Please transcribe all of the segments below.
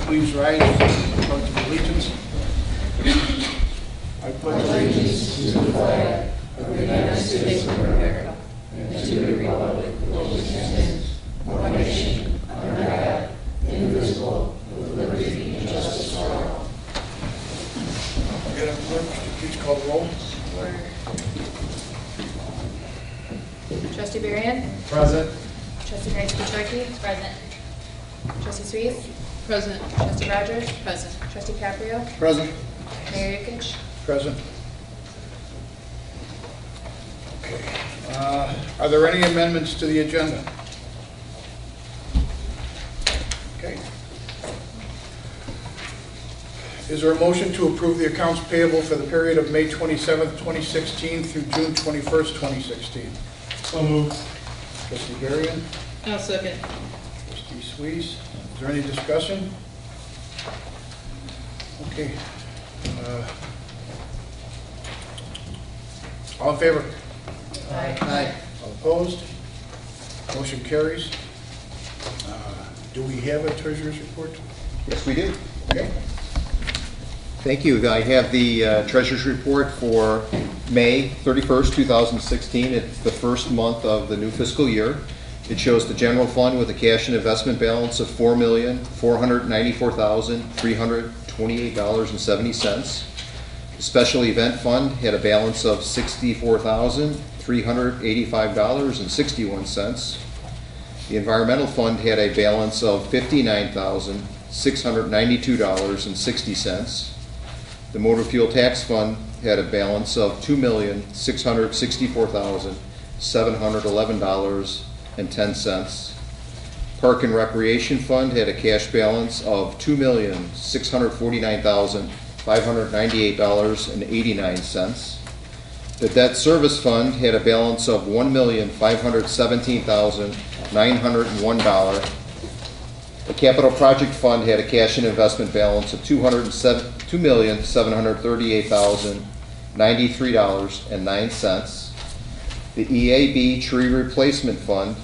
Please rise and pledge of allegiance. I pledge allegiance to the flag of the United States of America and to the republic for which it stands, one nation, under God, indivisible, with liberty and justice for all. Madam Clerk, please call the roll. Trustee Berrien? Present. Trustee Grant-Petrarchi? Present. Trustee Suisse? Present. Trustee Rogers? Present. Trustee Caprio? Present. Mayor Yukich? Present. Okay. Are there any amendments to the agenda? Okay. Is there a motion to approve the accounts payable for the period of May 27th, 2016 through June 21st, 2016? So moved. Trustee Berrien? I'll second. Trustee Suisse? Is there any discussion? Okay. All in favor? Aye. All opposed? Motion carries. Do we have a treasurer's report? Yes, we do. Okay. Thank you. I have the treasurer's report for May 31st, 2016. It's the first month of the new fiscal year. It shows the general fund with a cash and investment balance of $4,494,328.70. The special event fund had a balance of $64,385.61. The environmental fund had a balance of $59,692.60. The motor fuel tax fund had a balance of $2,664,711.10. Park and Recreation Fund had a cash balance of $2,649,598.89. The Debt Service Fund had a balance of $1,517,901. The Capital Project Fund had a cash and investment balance of $2,738,093.09. The EAB Tree Replacement Fund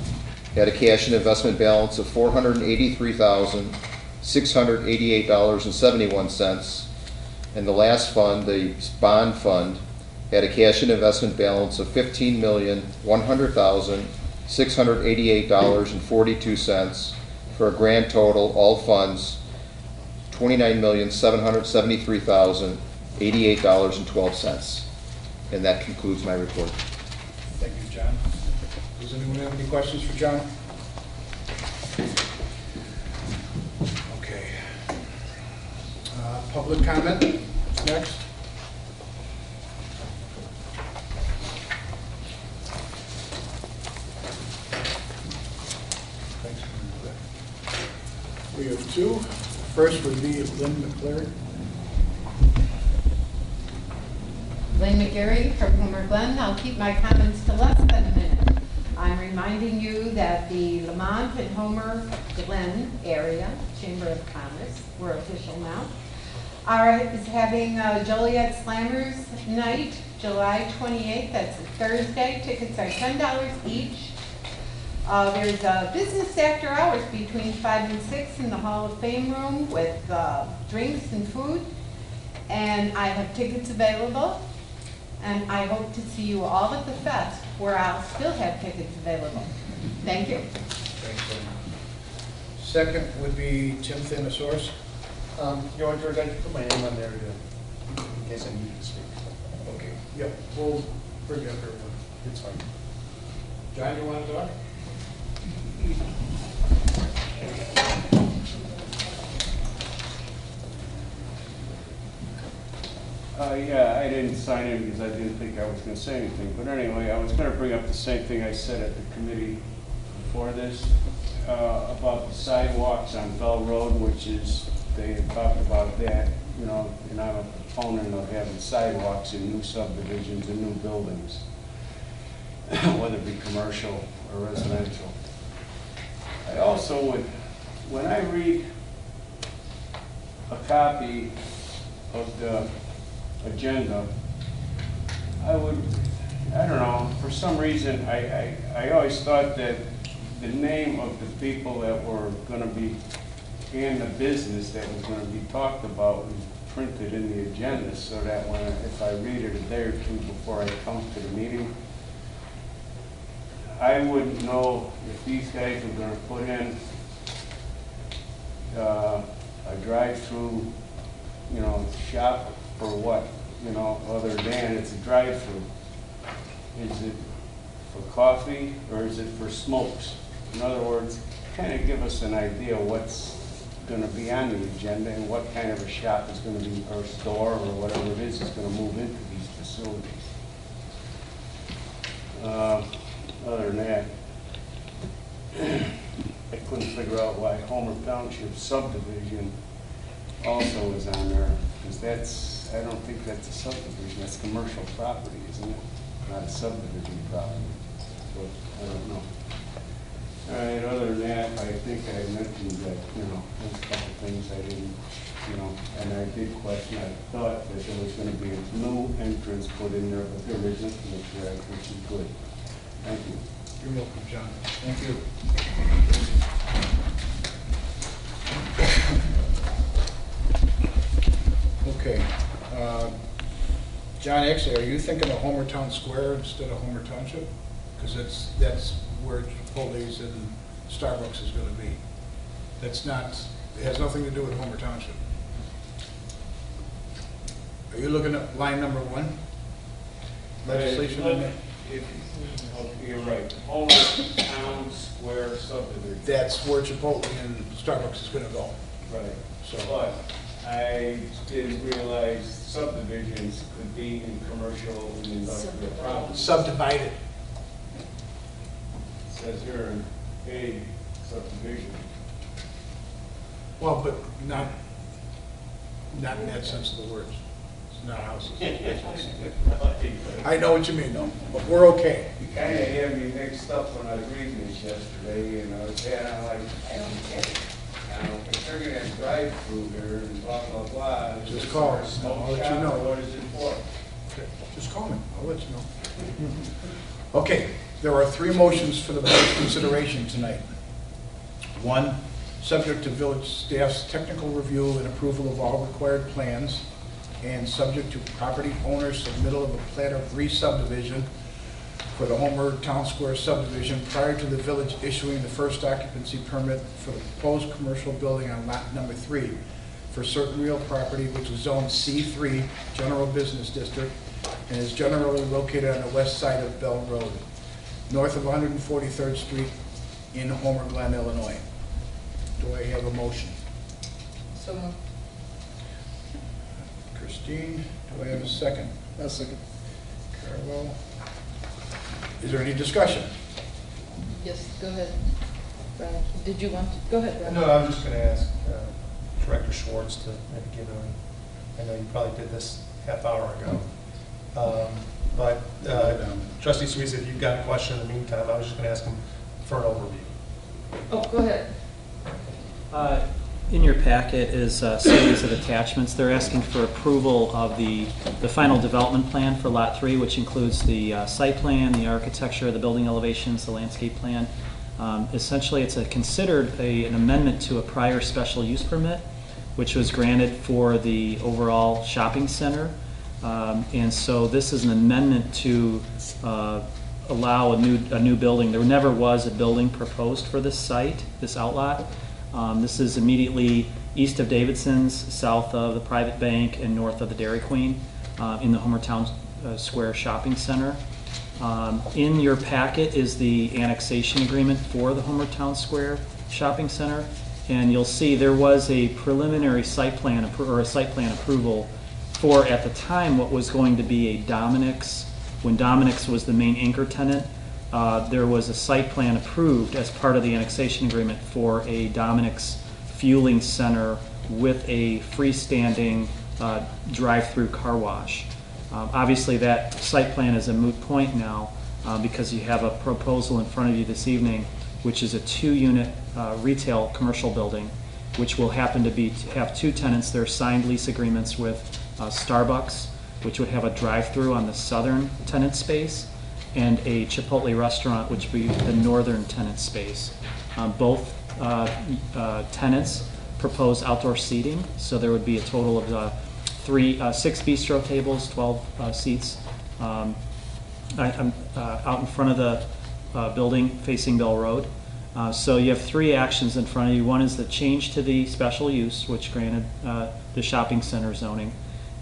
had a cash and investment balance of $483,688.71. And the last fund, the Bond Fund, had a cash and investment balance of $15,100,688.42 for a grand total, all funds, $29,773,088.12. And that concludes my report. Thank you, John. Does anyone have any questions for John? Okay. Public comment next. We have two. First would be Glen McClary. Glen McGarry from Homer Glen. I'll keep my comments to less than a minute. I'm reminding you that the Lamont and Homer Glen area Chamber of Commerce, we're official now, is having Joliet Slammers Night, July 28th. That's a Thursday. Tickets are $10 each. There's a business after hours between 5 and 6 in the Hall of Fame room with drinks and food. And I have tickets available. And I hope to see you all at the fest where I'll still have tickets available. Thank you. Thanks, Glenn. Second would be Tim Thanasaurus. You want George, I can put my name on there in case I need to speak. Okay. Yep. We'll bring you up here. It's fine. John, you want to talk? Yeah, I didn't sign in because I didn't think I was going to say anything. But anyway, I was going to bring up the same thing I said at the committee before this about the sidewalks on Bell Road, which is, they had talked about that, you know, and I'm a proponent of having sidewalks in new subdivisions and new buildings, whether it be commercial or residential. I also would, when I read a copy of the agenda, I don't know, for some reason, I always thought that the name of the people that were going to be and the business that was gonna be talked about was printed in the agenda, so that when, if I read it a day or two before I come to the meeting, I wouldn't know if these guys are gonna put in a drive-through, you know, shop for what, you know, other than it's a drive-through. Is it for coffee or is it for smokes? In other words, kind of give us an idea what's going to be on the agenda and what kind of a shop is going to be, or store or whatever it is going to move into these facilities. Other than that, I couldn't figure out why Homer Township subdivision also is on there, because that's, I don't think that's a subdivision, that's commercial property, isn't it? Not a subdivision property, but I don't know. All right, other than that, I think I mentioned that, you know, there's a couple things I didn't, you know, and I did question, I thought that there was gonna be a new entrance put in there, but there isn't, which I think is good. Thank you. You're welcome, John. Thank you. Okay. John, actually, are you thinking of Homer Town Square instead of Homer Township? Because that's where Chipotle's and Starbucks is going to be. That's not, it has nothing to do with Homer Township. Are you looking at line number 1? Legislation in there? You're right, Homer Town Square subdivision. That's where Chipotle and Starbucks is going to go. Right. So, But I didn't realize subdivisions could be in commercial and industrial properties. subdivided. Says here, a subdivision. Well, but not in that sense of the words. It's not houses. I know what you mean, though, but we're okay. You kind of had me mixed up when I was reading this yesterday, and I was kind of like, I don't get it. If they're going to have drive-through here and blah, blah, blah. is Just this call for a us. smoke I'll let you shop, know. or what is it for? Okay, just call me, I'll let you know. Okay, there are 3 motions for the board's consideration tonight. 1, subject to village staff's technical review and approval of all required plans, and subject to property owner's submittal of a plat of re-subdivision for the Homer Town Square subdivision prior to the village issuing the first occupancy permit for the proposed commercial building on lot number 3 for certain real property which is zoned C3, General Business District, and is generally located on the west side of Bell Road, north of 143rd Street in Homer, Glen, Illinois. Do I have a motion? So moved. Christine, do I have a second? A second. Carlo. Is there any discussion? Yes, go ahead. Brad, did you want to? Go ahead, Brad. No, I was just going to ask Director Schwartz to maybe give him, I know you probably did this half hour ago. But Trustee Suisse, if you've got a question in the meantime, I was just going to ask him for an overview. Oh, go ahead. In your packet is a series of attachments. They're asking for approval of the final development plan for Lot 3, which includes the site plan, the architecture, the building elevations, the landscape plan. Essentially, it's considered an amendment to a prior special use permit, which was granted for the overall shopping center. And so this is an amendment to allow a new building. There never was a building proposed for this site, this outlot. This is immediately east of Davidson's, south of the private bank, and north of the Dairy Queen in the Homer Town Square Shopping Center. In your packet is the annexation agreement for the Homer Town Square Shopping Center, and you'll see there was a preliminary site plan or a site plan approval for, at the time, what was going to be a Dominick's. When Dominick's was the main anchor tenant, there was a site plan approved as part of the annexation agreement for a Dominick's fueling center with a freestanding drive-through car wash. Obviously, that site plan is a moot point now because you have a proposal in front of you this evening, which is a 2-unit retail commercial building, which will happen to have 2 tenants. There are signed lease agreements with Starbucks, which would have a drive-through on the southern tenant space, and a Chipotle restaurant, which would be the northern tenant space. Both tenants propose outdoor seating. So there would be a total of 6 bistro tables, 12 seats out in front of the building facing Bell Road. So you have 3 actions in front of you. One is the change to the special use, which granted the shopping center zoning,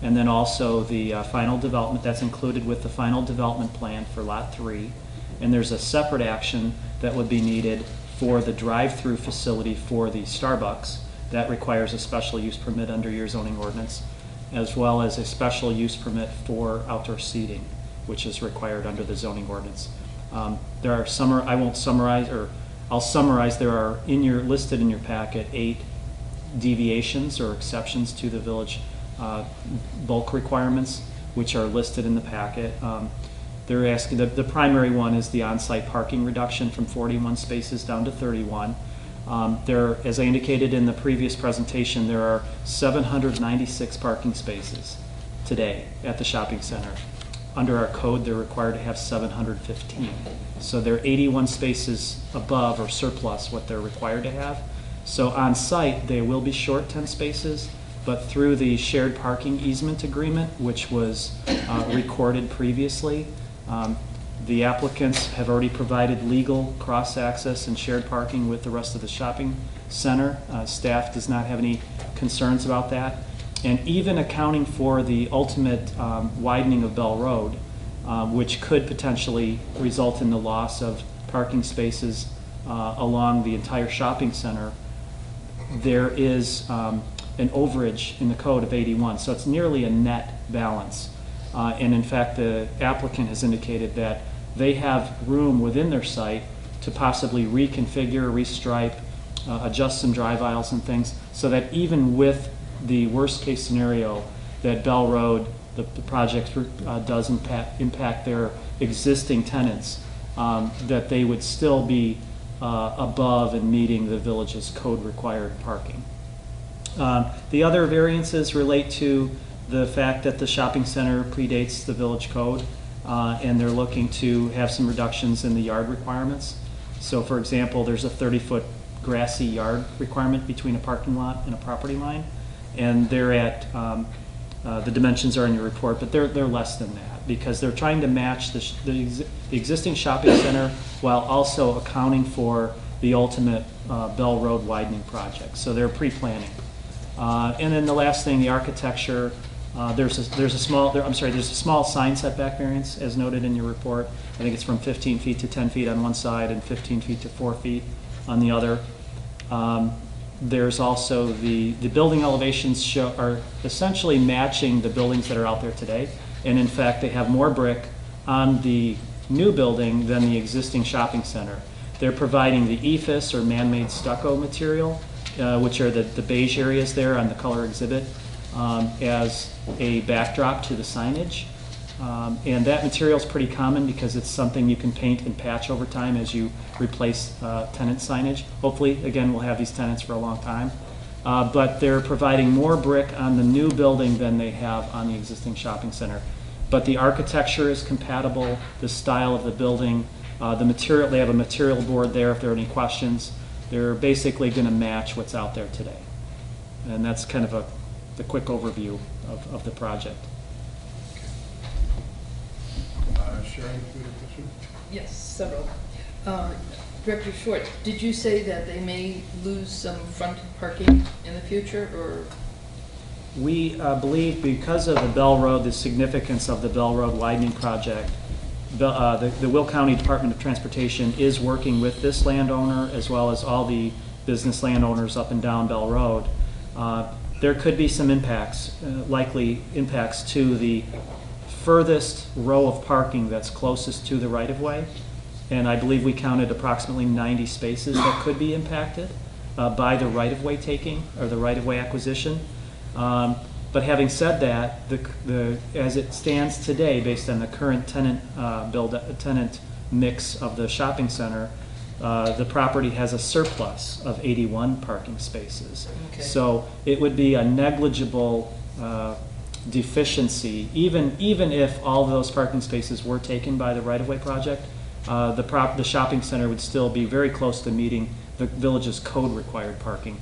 and then also the final development that's included with the final development plan for Lot 3. And there's a separate action that would be needed for the drive-through facility for the Starbucks. That requires a special use permit under your zoning ordinance, as well as a special use permit for outdoor seating, which is required under the zoning ordinance. There are I won't summarize, or I'll summarize. There are listed in your packet 8 deviations or exceptions to the village bulk requirements, which are listed in the packet. They're asking, the primary one is the on-site parking reduction from 41 spaces down to 31. As I indicated in the previous presentation, there are 796 parking spaces today at the shopping center. Under our code, they're required to have 715. So they're 81 spaces above or surplus what they're required to have. So on site, they will be short 10 spaces, but through the shared parking easement agreement, which was recorded previously, the applicants have already provided legal cross-access and shared parking with the rest of the shopping center. Staff does not have any concerns about that. And even accounting for the ultimate widening of Bell Road, which could potentially result in the loss of parking spaces along the entire shopping center, there is an overage in the code of 81. So it's nearly a net balance. And in fact, the applicant has indicated that they have room within their site to possibly reconfigure, restripe, adjust some drive aisles and things, so that even with the worst case scenario that Bell Road, the project does impact their existing tenants, that they would still be above and meeting the village's code required parking. The other variances relate to the fact that the shopping center predates the village code, and they're looking to have some reductions in the yard requirements. So for example, there's a 30-foot grassy yard requirement between a parking lot and a property line, and they're at, the dimensions are in your report, but they're less than that, because they're trying to match the existing shopping center while also accounting for the ultimate Bell Road widening project. So they're pre-planning. And then the last thing, the architecture. There's a small sign setback variance as noted in your report. I think it's from 15 feet to 10 feet on one side and 15 feet to 4 feet on the other. There's also the building elevations are essentially matching the buildings that are out there today. And in fact, they have more brick on the new building than the existing shopping center. They're providing the EFIS or man-made stucco material, which are the beige areas there on the color exhibit, as a backdrop to the signage. And that material is pretty common because it's something you can paint and patch over time as you replace tenant signage. Hopefully, again, we'll have these tenants for a long time. But they're providing more brick on the new building than they have on the existing shopping center. But the architecture is compatible, the style of the building, the material, they have a material board there if there are any questions. They're basically going to match what's out there today. And that's kind of the quick overview of the project. Sharon? Yes, several. Director Schwartz, did you say that they may lose some front parking in the future, or? We believe because of the Bell Road, the significance of the Bell Road widening project, the Will County Department of Transportation is working with this landowner as well as all the business landowners up and down Bell Road. There could be some impacts, likely impacts to the furthest row of parking that's closest to the right-of-way. And I believe we counted approximately 90 spaces that could be impacted by the right-of-way taking or the right-of-way acquisition. But having said that, as it stands today, based on the current tenant mix of the shopping center, the property has a surplus of 81 parking spaces. Okay. So it would be a negligible deficiency, even if all of those parking spaces were taken by the right-of-way project. The shopping center would still be very close to meeting the village's code required parking.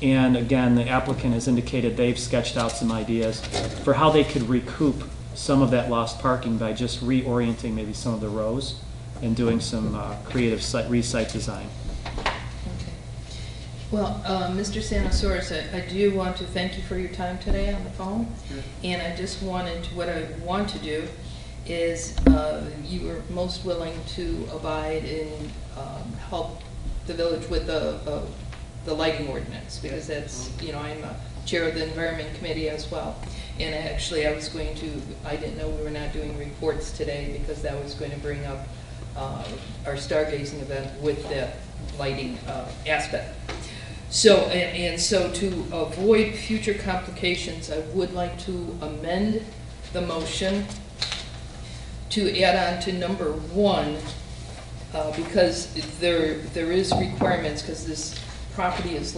And again, the applicant has indicated they've sketched out some ideas for how they could recoup some of that lost parking by just reorienting maybe some of the rows and doing some creative site design. Okay. Well, Mr. Sanasoris, I do want to thank you for your time today on the phone. And I just wanted to, what I want to do is you were most willing to abide and help the village with the lighting ordinance, because that's, you know, I'm a chair of the Environment Committee as well. And actually, I didn't know we were not doing reports today, because that was going to bring up our stargazing event with that lighting aspect. So, and so to avoid future complications, I would like to amend the motion to add on to number 1, because there is requirements, because this property is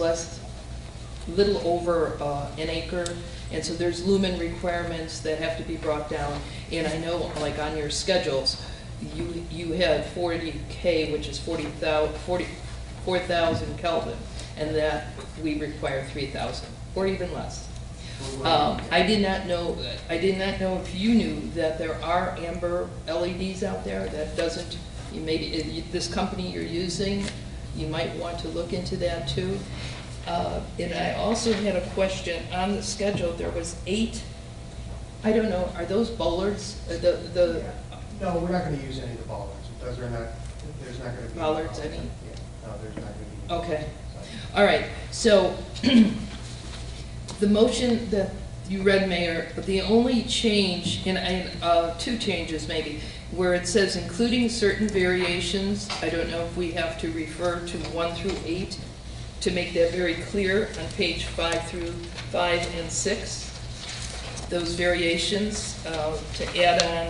little over an acre, and so there's lumen requirements that have to be brought down. And I know, like on your schedules, you had 40K, which is 4,000 Kelvin, and that we require 3,000 or even less. I did not know if you knew that there are amber LEDs out there that doesn't. Maybe this company you're using, you might want to look into that too. And I also had a question on the schedule. There was 8. I don't know. Are those bollards? No, we're not going to use any of the bollards. Those are not. There's not going to be Bollards. I mean. Yeah. No, there's not going to be. Okay. All right. So the motion that you read, Mayor, the only change, and 2 changes maybe, where it says including certain variations. I don't know if we have to refer to 1 through 8 to make that very clear on page 5 and 6. Those variations to add on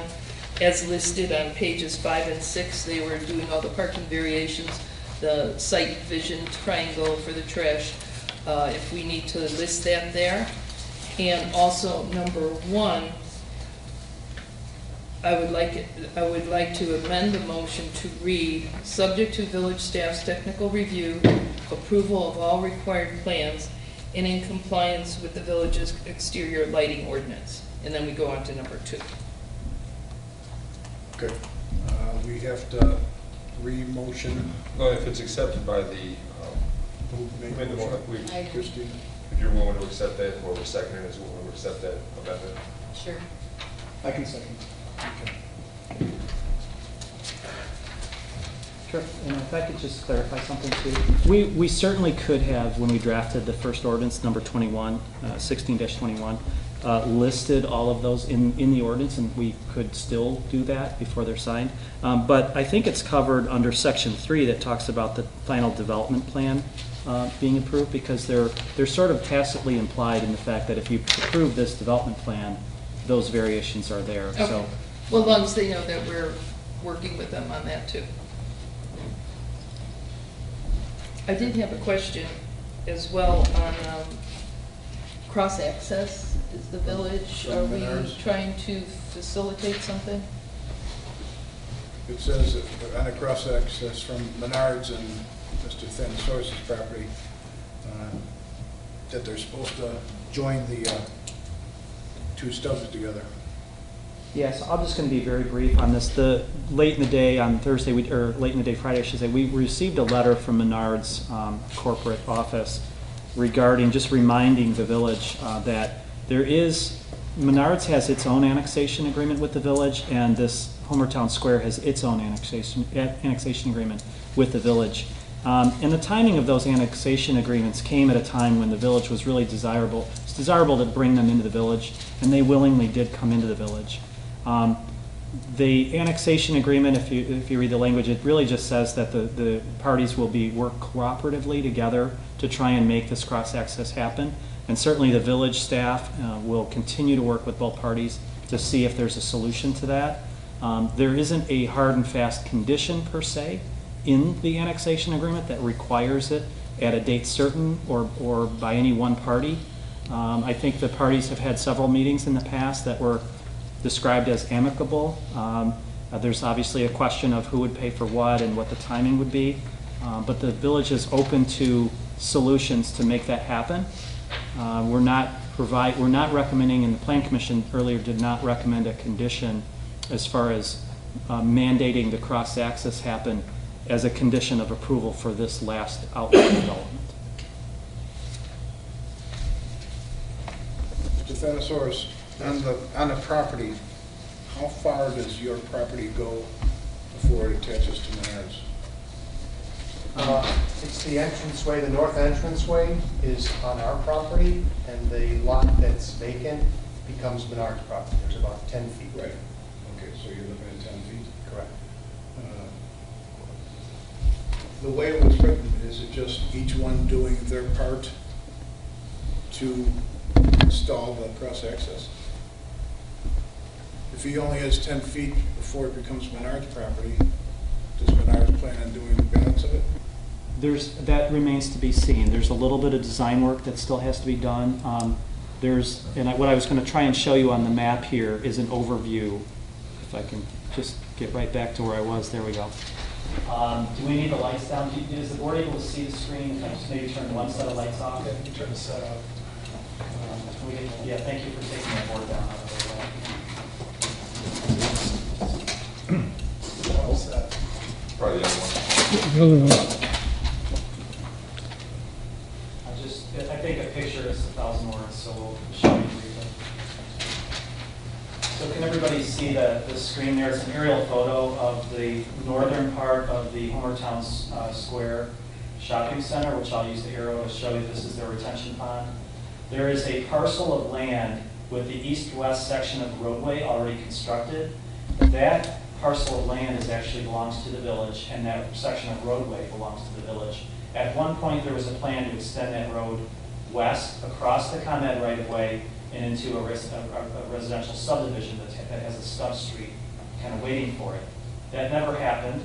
as listed on pages 5 and 6. They were doing all the parking variations, the site vision triangle for the trash, if we need to list that there. And also number 1, I would like to amend the motion to read, subject to village staff's technical review, approval of all required plans, and in compliance with the village's exterior lighting ordinance. And then we go on to number 2. Okay. We have to re-motion. Well, if it's accepted by the, Christine? if you're willing to accept that, whoever seconded is willing to accept that amendment. Sure. I can second. Sure. And if I could just clarify something too. We certainly could have, when we drafted the first ordinance, number 21, 16-21, listed all of those in the ordinance, and we could still do that before they're signed. But I think it's covered under section 3 that talks about the final development plan being approved, because they're sort of tacitly implied in the fact that if you approve this development plan, those variations are there. Okay. So, well, as long as they know that we're working with them on that too. I did have a question as well on cross-access. Is the village, are we trying to facilitate something? It says that on a cross-access from Menards and Mr. Thin Source's property, that they're supposed to join the 2 stubs together. yes, I'm just going to be very brief on this. Late in the day on Thursday, or late in the day Friday, I should say, we received a letter from Menard's corporate office regarding, just reminding the village that Menards has its own annexation agreement with the village, and this Homertown Square has its own annexation agreement with the village. And the timing of those annexation agreements came at a time when the village was really desirable. It's desirable to bring them into the village, and they willingly did come into the village. The annexation agreement, if you read the language, it really just says that the parties will work cooperatively together to try and make this cross-access happen. And certainly the village staff will continue to work with both parties to see if there's a solution to that. There isn't a hard and fast condition per se in the annexation agreement that requires it at a date certain or by any one party. I think the parties have had several meetings in the past that were described as amicable. There's obviously a question of who would pay for what and what the timing would be. But the village is open to solutions to make that happen. We're not recommending, and the Plan Commission earlier did not recommend a condition as far as mandating the cross-access happen as a condition of approval for this last outlet development. Mr. Thanasaurus, on the property, how far does your property go before it attaches to Menards? It's the entranceway, the north entranceway is on our property, and the lot that's vacant becomes Menard's property. There's about 10 feet. Right. Okay, so you're looking at 10 feet? Correct. The way it was written, is it just each one doing their part to install the cross-access? If he only has 10 feet before it becomes Menard's property, does Menard's plan on doing the balance of it? That remains to be seen. There's a little bit of design work that still has to be done. What I was going to try and show you on the map here is an overview. If I can just get right back to where I was. There we go. Do we need the lights down? Is the board able to see the screen? Can I just maybe turn one set of lights off? Yeah, you can turn the set off. Yeah, thank you for taking that board down. All set. Probably the other one. I think a picture is 1,000 words, so we'll show you briefly. So can everybody see the screen there? It's an aerial photo of the northern part of the Homer Town Square Shopping Center, which I'll use the arrow to show you. This is their retention pond. There is a parcel of land with the east-west section of roadway already constructed. That parcel of land actually belongs to the village, and that section of roadway belongs to the village. At one point, there was a plan to extend that road west across the ComEd right-of-way and into a residential subdivision that has a stub street kind of waiting for it. That never happened.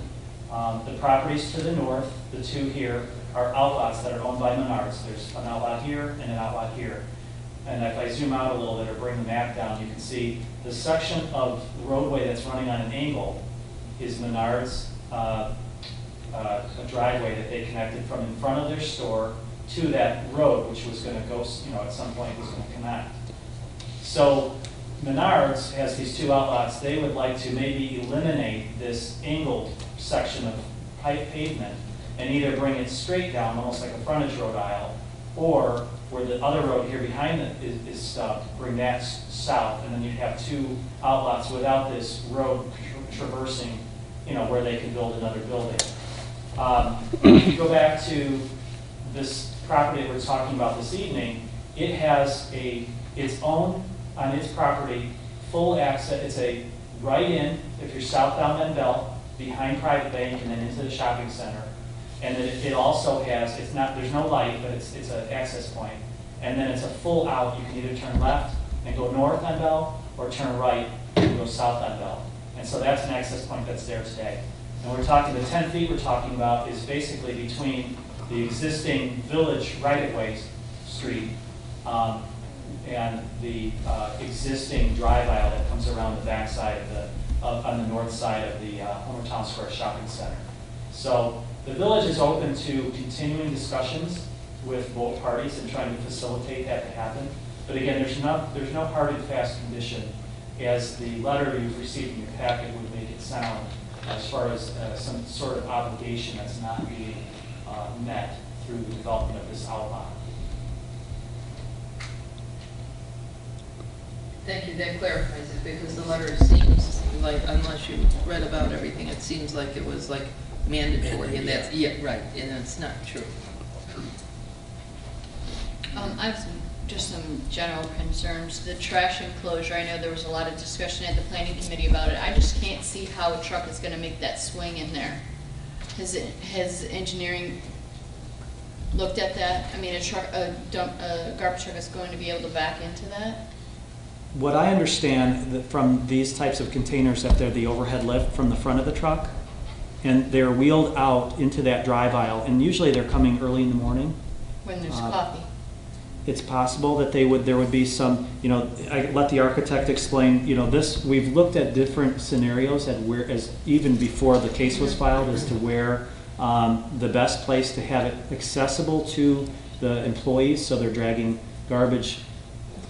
The properties to the north, the two here, are outlots that are owned by Menards. There's an outlot here and an outlot here. And if I zoom out a little bit or bring the map down, you can see the section of roadway that's running on an angle is Menards' a driveway that they connected from in front of their store to that road, which was going to go, at some point was going to connect. So Menards has these two outlots. They would like to maybe eliminate this angled section of pavement and either bring it straight down, almost like a frontage road aisle, or where the other road here behind it is stubbed, bring that south, and then you'd have two outlots without this road traversing, where they can build another building. If you go back to this property that we're talking about this evening, it has its own, on its property, full access. It's a right-in, if you're southbound Van Bell, behind Private Bank and then into the shopping center. And then it also has, there's no light, but it's an access point. And then it's a full out. You can either turn left and go north on Bell, or turn right and go south on Bell. And so that's an access point that's there today. And we're talking, the 10 feet we're talking about is basically between the existing village right-of-way street and the existing drive aisle that comes around the back side on the north side of the Homer Town Square Shopping Center. So the village is open to continuing discussions with both parties and trying to facilitate that to happen. But again, there's no hard and fast condition, as the letter you've received in your packet would make it sound, as far as some sort of obligation that's not being met through the development of this outline. Thank you, that clarifies it, because the letter seems like, unless you read about everything, it seems like it was like mandatory, and that's, yeah, right, and that's not true. I have just some general concerns. The trash enclosure, I know there was a lot of discussion at the planning committee about it. I just can't see how a truck is going to make that swing in there. Has engineering looked at that? I mean, a garbage truck is going to be able to back into that? What I understand from these types of containers, that they're the overhead lift from the front of the truck, and they're wheeled out into that drive aisle, and usually they're coming early in the morning. When there's coffee. It's possible that there would be some, I let the architect explain, this, we've looked at different scenarios as even before the case was filed, as to where The best place to have it accessible to the employees, so they're dragging garbage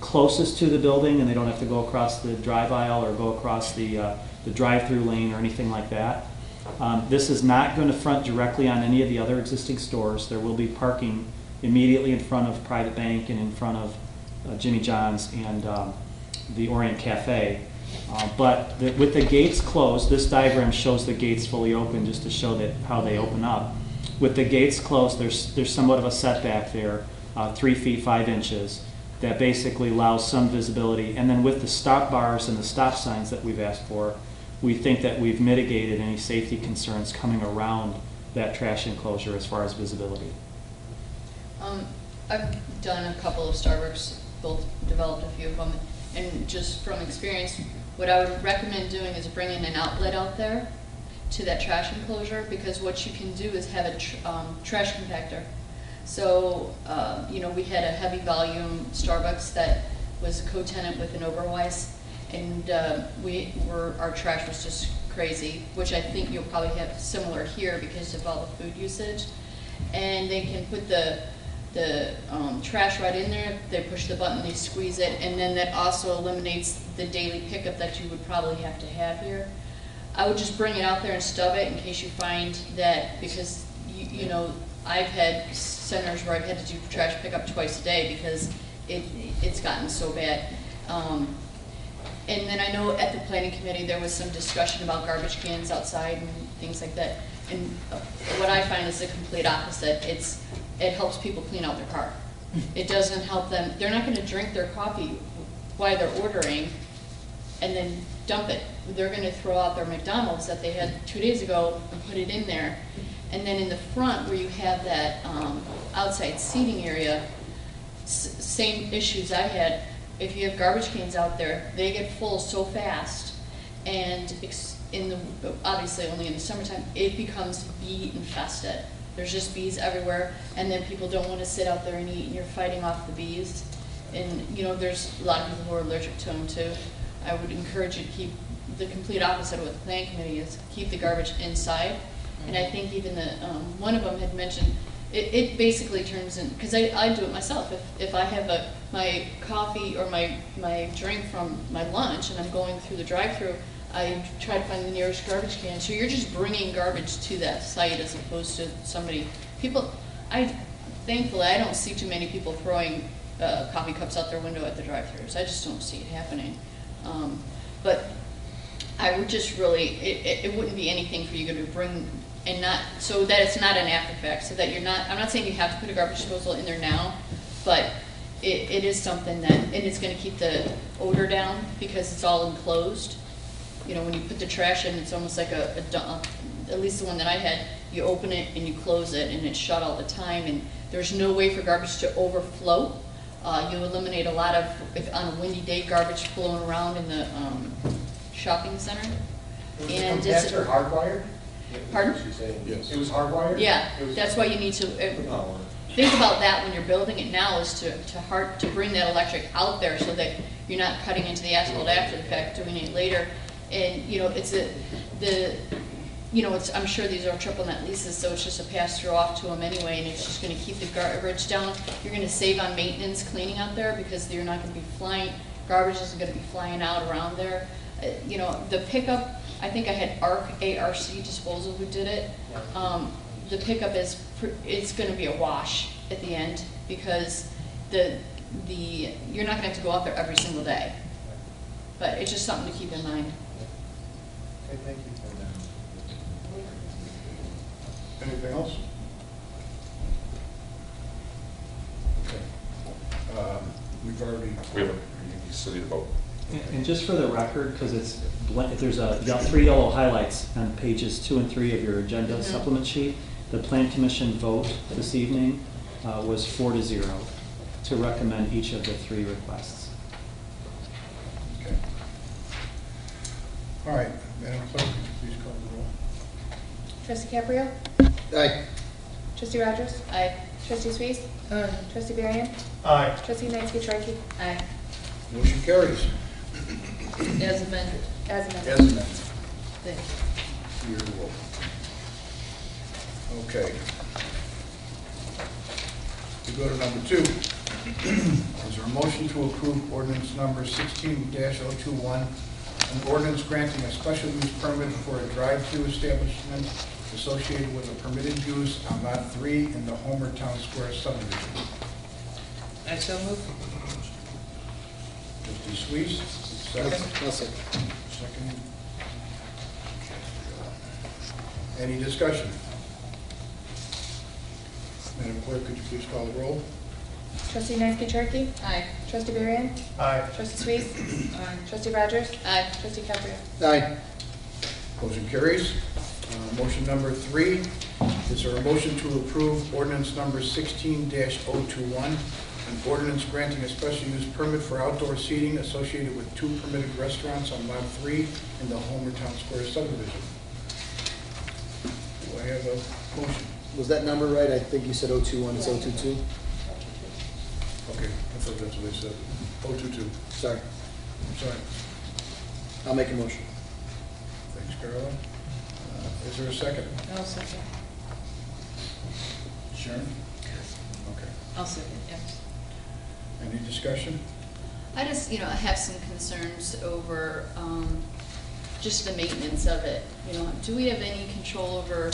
closest to the building and they don't have to go across the drive aisle or go across the drive-through lane or anything like that. This is not going to front directly on any of the other existing stores. There will be parking immediately in front of Private Bank and in front of Jimmy John's and the Orient Cafe. But with the gates closed, this diagram shows the gates fully open just to show that how they open up. With the gates closed, there's somewhat of a setback there, 3 feet 5 inches, that basically allows some visibility. And then with the stop bars and the stop signs that we've asked for, we think that we've mitigated any safety concerns coming around that trash enclosure as far as visibility. I've done a couple of Starbucks, developed a few of them, and just from experience, what I would recommend doing is bringing an outlet out there to that trash enclosure, because what you can do is have a trash compactor. So, we had a heavy volume Starbucks that was a co-tenant with an Oberweis, and our trash was just crazy, which I think you'll probably have similar here because of all the food usage. And they can put the trash right in there, they push the button, they squeeze it, and then that also eliminates the daily pickup that you would probably have to have here. I would just bring it out there and stub it in case you find that, because I've had centers where I've had to do trash pickup twice a day because it's gotten so bad. And then I know at the planning committee there was some discussion about garbage cans outside and things like that. And what I find is the complete opposite. It helps people clean out their car. It doesn't help them. They're not going to drink their coffee while they're ordering and then dump it. They're going to throw out their McDonald's that they had 2 days ago and put it in there. And then in the front where you have that outside seating area, same issues I had. If you have garbage cans out there, they get full so fast, and obviously only in the summertime, it becomes bee infested. There's just bees everywhere, and then people don't want to sit out there and eat, and you're fighting off the bees. And there's a lot of people who are allergic to them too. I would encourage you to keep the complete opposite of what the planning committee is. Keep the garbage inside, and I think even one of them had mentioned it basically turns in, because I do it myself. If I have my coffee or my drink from my lunch and I'm going through the drive-thru, I try to find the nearest garbage can. So you're just bringing garbage to that site as opposed to thankfully I don't see too many people throwing coffee cups out their window at the drive-thrus. I just don't see it happening. But I would just really, it wouldn't be anything for you to bring, and not, so that it's not an after fact, so that you're not, I'm not saying you have to put a garbage disposal in there now, but it is something that, and it's gonna keep the odor down because it's all enclosed. When you put the trash in, it's almost like at least the one that I had, you open it and you close it and it's shut all the time, and there's no way for garbage to overflow. You eliminate a lot of, if on a windy day, garbage flowing around in the shopping center. And the compactor hardwired? Pardon? Yes. It was hardwired? Yeah, that's why you need to think about that when you're building it now, is to bring that electric out there so that you're not cutting into the asphalt after the fact, doing it later. And I'm sure these are triple net leases, so it's just a pass through off to them anyway, and it's just going to keep the garbage down. You're going to save on maintenance cleaning out there because you're not going to be garbage isn't going to be flying out around there. The pickup, I think I had ARC Disposal who did it. The pickup it's going to be a wash at the end because you're not going to have to go out there every single day. But it's just something to keep in mind. Okay, thank you for that. Anything else? Okay. We've already... We have a city to vote. And just for the record, because there's 3 yellow highlights on pages 2 and 3 of your agenda supplement sheet. The Plan Commission vote this evening was 4-0 to recommend each of the 3 requests. Okay. All right, Madam Clerk, please call the roll. Trustee Caprio? Aye. Trustee Rogers? Aye. Trustee Sweet? Aye. Trustee Varian? Aye. Trustee Knights-Trike? Aye. Motion carries. As amended. As amended. As amended. Thank you. You're welcome. Okay. We go to number 2. Is there a motion to approve ordinance number 16-021, an ordinance granting a special use permit for a drive-through establishment associated with a permitted use on Lot 3 in the Homer Town Square subdivision? I so move. Trustee Sweet, second. I'll second. Second. Any discussion? Madam Clerk, could you please call the roll? Trustee Nancy Aye. Trustee Barry. Aye. Trustee Sweet. Aye. Trustee Rogers. Aye. Trustee Caprio. Aye. Motion carries. Motion number 3, is there a motion to approve ordinance number 16-021, an ordinance granting a special use permit for outdoor seating associated with 2 permitted restaurants on Lot 3 in the Homer Town Square subdivision? Do I have a motion? Was that number right? I think you said 021, it's 022? Okay, I thought that's what they said. 022. Sorry. Sorry. I'll make a motion. Thanks, Carolyn. Is there a second? I'll second. Sharon? Okay. I'll second, yes. Any discussion? I just, I have some concerns over just the maintenance of it. Do we have any control over,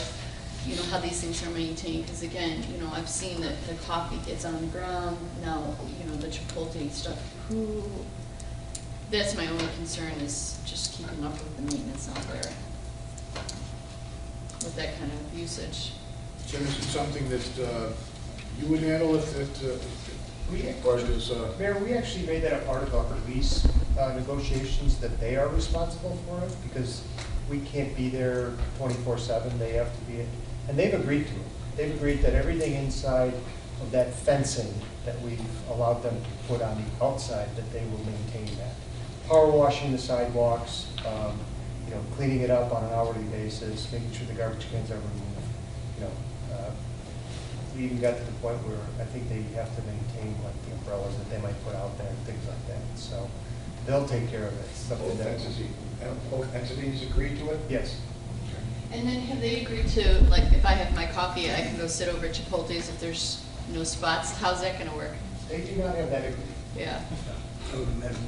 how these things are maintained? Because again, I've seen that the coffee gets on the ground, now, the Chipotle stuff. That's my only concern, is just keeping up with the maintenance out there with that kind of usage. Jim, is it something that you would handle if it, or does, Mayor, we actually made that a part of our lease negotiations, that they are responsible for it, because we can't be there 24/7, they have to be, and they've agreed to it. They've agreed that everything inside of that fencing that we've allowed them to put on the outside, that they will maintain that. Power washing the sidewalks, cleaning it up on an hourly basis, making sure the garbage cans are removed. We even got to the point where I think they have to maintain like the umbrellas that they might put out there and things like that. So they'll take care of it. It's something that both entities agree to it? Yes. And then have they agreed to, like, if I have my coffee, I can go sit over at Chipotle's if there's no spots? How's that gonna work? They do not have that agreement. Yeah.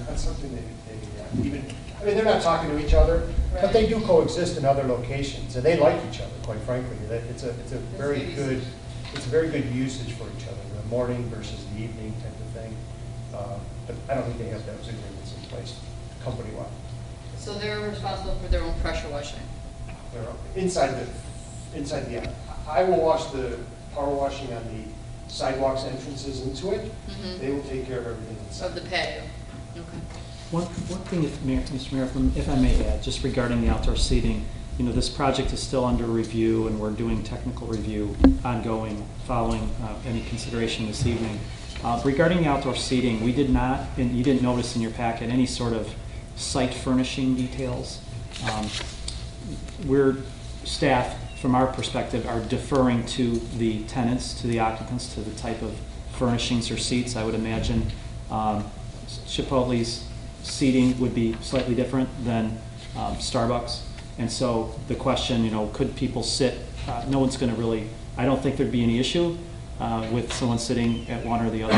That's something they even, they're not talking to each other, but they do coexist in other locations, and they like each other, quite frankly. It's a very good usage for each other, the morning versus the evening type of thing. But I don't think they have those agreements in place company-wide. So they're responsible for their own pressure washing? They're inside the, I will wash the power washing on the sidewalks entrances into it. Mhm. They will take care of everything inside. Of the patio? Okay. One thing, Mr. Mayor, if I may add, just regarding the outdoor seating, this project is still under review, and we're doing technical review ongoing following any consideration this evening. Regarding the outdoor seating, we did not, and you didn't notice in your packet, any sort of site furnishing details. Staff, from our perspective, are deferring to the tenants, to the occupants, to the type of furnishings or seats. I would imagine Chipotle's seating would be slightly different than Starbucks. And so the question, could people sit, no one's going to really, I don't think there'd be any issue with someone sitting at one or the other.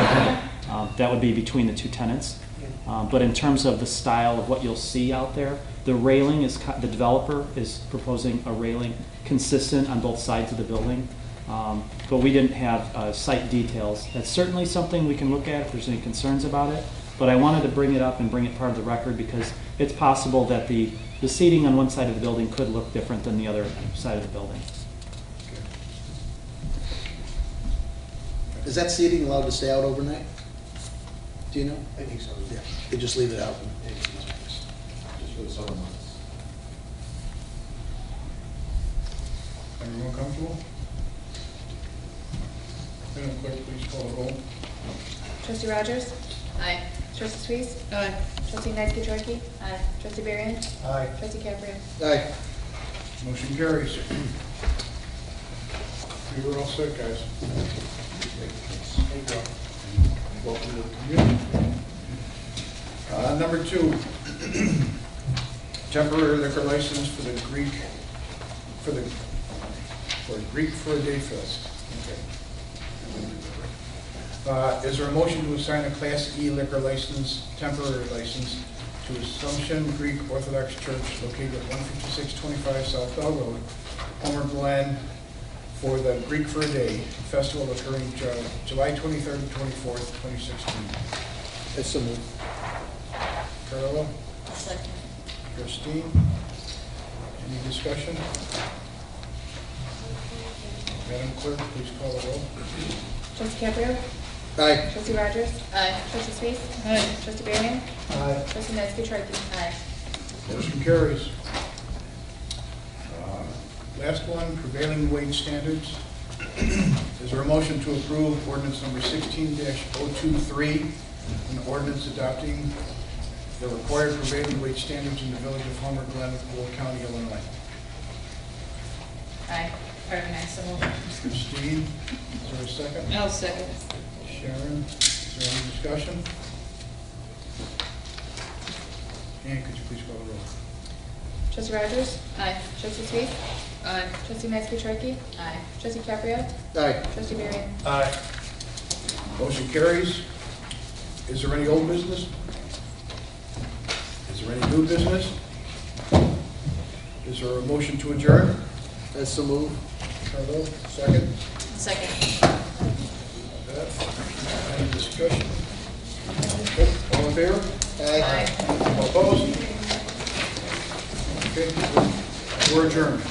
That would be between the two tenants. But in terms of the style of what you'll see out there, the railing is, the developer is proposing a railing consistent on both sides of the building. But we didn't have site details. That's certainly something we can look at if there's any concerns about it. But I wanted to bring it up and bring it part of the record because it's possible that the seating on one side of the building could look different than the other side of the building. Is that seating allowed to stay out overnight? Do you know? I think so. Yeah. They just leave it out. Just for the summer months. Everyone comfortable? Madam Clerk, please call the roll. Trustee Rogers. Aye. Trustee Sweet. Aye. Trustee Nancy Aye. Trustee Barry. Aye. Trustee Caprio. Aye. Motion carries. We were all set, guys. Thank you. Welcome to the community. Number 2, temporary liquor license for the for Greek for a Day Fest. Okay. Is there a motion to assign a Class E liquor license, temporary license, to Assumption Greek Orthodox Church located at 15625 South Bell Road, Homer, Glen, for the Greek for a Day Festival occurring July 23rd and 24th, 2016? That's so moved. Carla? Second. Christine? Any discussion? Madam Clerk, please call the roll. Trustee Caprio? Aye. Trustee Rogers? Aye. Trustee Sweet? Aye. Trustee Barron? Aye. Trustee Nazary? Aye. Motion carries. Last one, prevailing wage standards. Is there a motion to approve ordinance number 16-023, an ordinance adopting the required prevailing wage standards in the village of Homer, Glen, Will County, Illinois? Aye. Pardon me, so moved. Christine, is there a second? I'll second. Sharon, is there any discussion? Ann, could you please call the roll? Trustee Rogers? Aye. Trustee Sweet? Aye. Trustee Nazary? Aye. Trustee Caprio? Aye. Trustee Barron? Aye. Motion carries. Is there any old business? Is there any new business? Is there a motion to adjourn? That's so moved. Carlo, second. Second. Any discussion? All in favor? Aye. All opposed? Okay, we're adjourned.